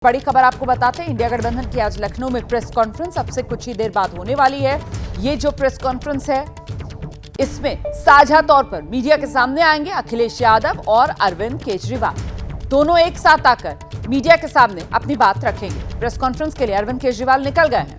बड़ी खबर आपको बताते हैं, इंडिया गठबंधन की आज लखनऊ में प्रेस कॉन्फ्रेंस अब से कुछ ही देर बाद होने वाली है। ये जो प्रेस कॉन्फ्रेंस है इसमें साझा तौर पर मीडिया के सामने आएंगे अखिलेश यादव और अरविंद केजरीवाल। दोनों एक साथ आकर मीडिया के सामने अपनी बात रखेंगे। प्रेस कॉन्फ्रेंस के लिए अरविंद केजरीवाल निकल गए हैं,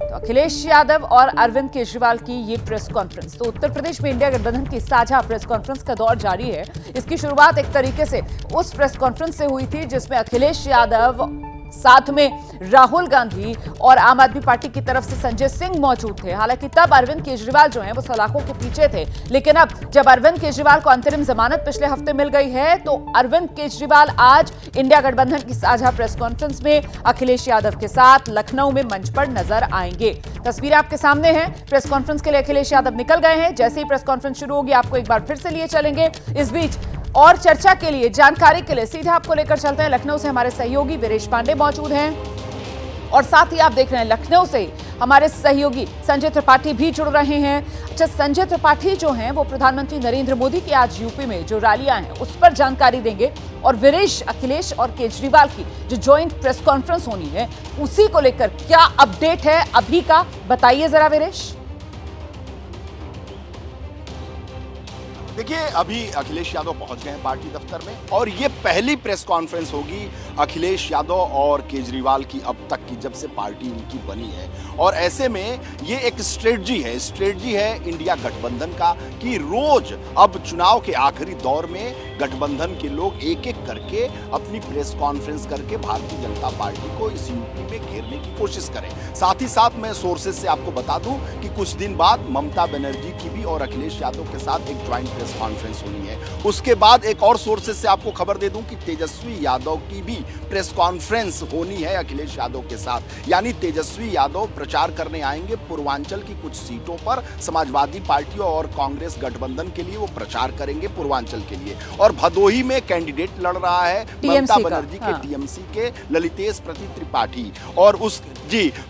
तो अखिलेश यादव और अरविंद केजरीवाल की ये प्रेस कॉन्फ्रेंस। तो उत्तर प्रदेश में इंडिया गठबंधन की साझा प्रेस कॉन्फ्रेंस का दौर जारी है। इसकी शुरुआत एक तरीके से उस प्रेस कॉन्फ्रेंस से हुई थी जिसमें अखिलेश यादव, साथ में राहुल गांधी और आम आदमी पार्टी की तरफ से संजय सिंह मौजूद थे। हालांकि तब अरविंद केजरीवाल जो हैं वो सलाखों के पीछे थे, लेकिन अब जब अरविंद केजरीवाल को अंतरिम जमानत पिछले हफ्ते मिल गई है, तो अरविंद केजरीवाल आज इंडिया गठबंधन की साझा प्रेस कॉन्फ्रेंस में अखिलेश यादव के साथ लखनऊ में मंच पर नजर आएंगे। तस्वीरें आपके सामने हैं। प्रेस कॉन्फ्रेंस के लिए अखिलेश यादव निकल गए हैं। जैसे ही प्रेस कॉन्फ्रेंस शुरू होगी आपको एक बार फिर से लिए चलेंगे। इस बीच और चर्चा के लिए, जानकारी के लिए सीधा आपको लेकर चलते हैं। लखनऊ से हमारे सहयोगी वीरेश पांडे मौजूद हैं और साथ ही आप देख रहे हैं लखनऊ से हमारे सहयोगी संजय त्रिपाठी भी जुड़ रहे हैं। अच्छा, संजय त्रिपाठी जो हैं वो प्रधानमंत्री नरेंद्र मोदी की आज यूपी में जो रैलियां हैं उस पर जानकारी देंगे, और वीरेश अखिलेश और केजरीवाल की जो ज्वाइंट प्रेस कॉन्फ्रेंस होनी है उसी को लेकर क्या अपडेट है अभी का, बताइए जरा वीरेश। देखिए, अभी अखिलेश यादव पहुंच गए हैं पार्टी दफ्तर में और ये पहली प्रेस कॉन्फ्रेंस होगी अखिलेश यादव और केजरीवाल की अब तक की, जब से पार्टी इनकी बनी है। और ऐसे में ये एक स्ट्रेटजी है इंडिया गठबंधन का कि रोज अब चुनाव के आखिरी दौर में गठबंधन के लोग एक एक करके अपनी प्रेस कॉन्फ्रेंस करके भारतीय जनता पार्टी को इस यूपी में घेरने की कोशिश करें। साथ ही साथ मैं सोर्सेज से आपको बता दूं कि कुछ दिन बाद ममता बनर्जी की भी और अखिलेश यादव के साथ एक ज्वाइंट प्रेस कॉन्फ्रेंस होनी है। उसके बाद एक और सोर्सेज से आपको खबर दे दूं कि तेजस्वी यादव की भी प्रेस कॉन्फ्रेंस होनी है अखिलेश यादव के साथ। यानी तेजस्वी यादव प्रचार करने आएंगे पूर्वांचल की कुछ सीटों पर। समाजवादी पार्टी और कांग्रेस गठबंधन के लिए वो प्रचार करेंगे पूर्वांचल के लिए। और भदोही में कैंडिडेट लड़ रहा है ममता बनर्जी के टीएमसी के ललितेश प्रति त्रिपाठी, और उस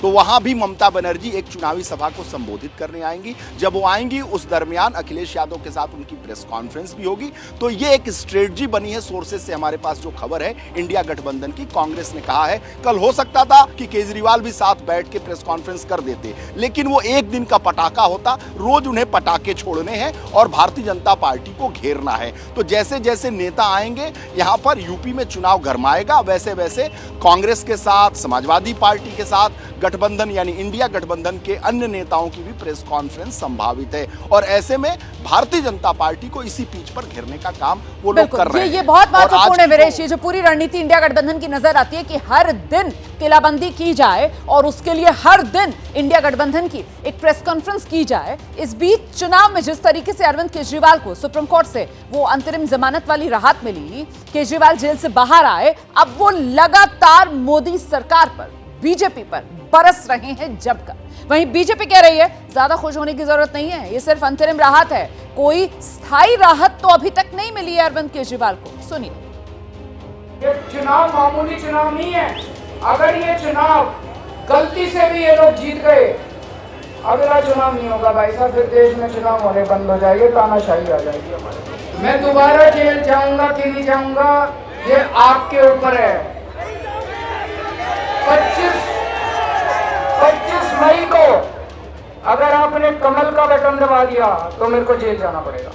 तो वहां भी ममता बनर्जी एक चुनावी सभा को संबोधित करने आएंगी। जब वो आएंगी उस दरमियान अखिलेश यादव के साथ उनकी प्रेस कॉन्फ्रेंस भी होगी। तो ये एक स्ट्रेटजी बनी है। सोर्सेज से हमारे पास जो खबर है इंडिया गठबंधन की, कांग्रेस ने कहा है कल हो सकता था कि केजरीवाल भी साथ बैठ के प्रेस कॉन्फ्रेंस कर देते, लेकिन वो एक दिन का पटाखा होता। रोज उन्हें पटाखे छोड़ने हैं और भारतीय जनता पार्टी को घेरना है। तो जैसे जैसे नेता आएंगे यहां पर यूपी में चुनाव गरमाएगा, वैसे वैसे कांग्रेस के साथ, समाजवादी पार्टी के साथ गठबंधन यानी इंडिया गठबंधन के अन्य नेताओं की भी प्रेस कॉन्फ्रेंस संभावित है। और ऐसे में भारतीय जनता पार्टी को इसी पीच पर घेरने का काम वो लोग कर रहे हैं। ये बहुत महत्वपूर्ण है वीरेश। ये जो पूरी रणनीति इंडिया गठबंधन की नजर आती है कि हर दिन किलाबंदी की जाए और उसके लिए हर दिन इंडिया गठबंधन की एक प्रेस कॉन्फ्रेंस की जाए। इस बीच चुनाव में जिस तरीके से अरविंद केजरीवाल को सुप्रीम कोर्ट से वो अंतरिम जमानत वाली राहत मिली, केजरीवाल जेल से बाहर आए, अब वो लगातार मोदी सरकार पर, बीजेपी पर बरस रहे हैं जमकर। वहीं बीजेपी कह रही है ज्यादा खुश होने की जरूरत नहीं है, ये सिर्फ अंतरिम राहत है, कोई स्थायी राहत तो अभी तक नहीं मिली है अरविंद केजरीवाल को। सुनिए। ये चुनाव मामूली चुनाव नहीं है। अगर ये चुनाव गलती से भी ये लोग जीत गए, अगला चुनाव नहीं होगा भाई साहब, फिर देश में चुनाव होने बंद हो जाएंगे, तानाशाही आ जाएगी हमारे। मैं दोबारा जेल जाऊंगा कि नहीं जाऊंगा ये आपके ऊपर है। 25 मई को अगर आपने कमल का बटन दबा दिया तो मेरे को जेल जाना पड़ेगा,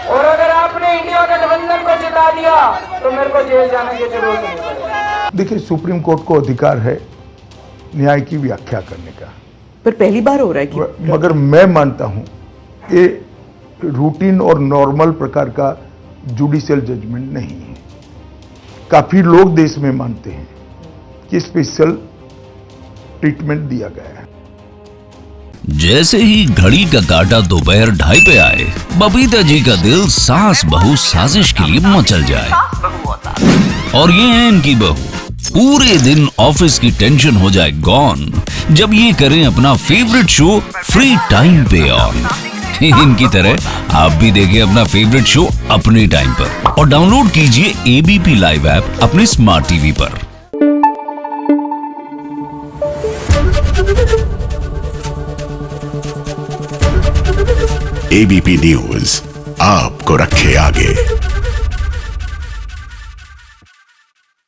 और अगर आपने इंडिया गठबंधन को जिता दिया तो मेरे को जेल जाने की जरूरत नहीं पड़ेगी। देखिए, सुप्रीम कोर्ट को अधिकार है न्याय की व्याख्या करने का, पर पहली बार हो रहा है कि मगर मैं मानता हूं ये रूटीन और नॉर्मल प्रकार का जुडिशियल जजमेंट नहीं है। काफी लोग देश में मानते हैं कि स्पेशल ट्रीटमेंट दिया गया है। जैसे ही घड़ी का काटा दोपहर 2:30 पे आए, बबीता जी का दिल सास बहू साजिश के लिए मचल जाए। और ये है इनकी बहू, पूरे दिन ऑफिस की टेंशन हो जाए गॉन जब ये करें अपना फेवरेट शो फ्री टाइम पे ऑन। इनकी तरह आप भी देखिए अपना फेवरेट शो अपने टाइम पर और डाउनलोड कीजिए एबीपी लाइव ऐप अपने स्मार्ट टीवी पर। एबीपी न्यूज आपको रखे आगे।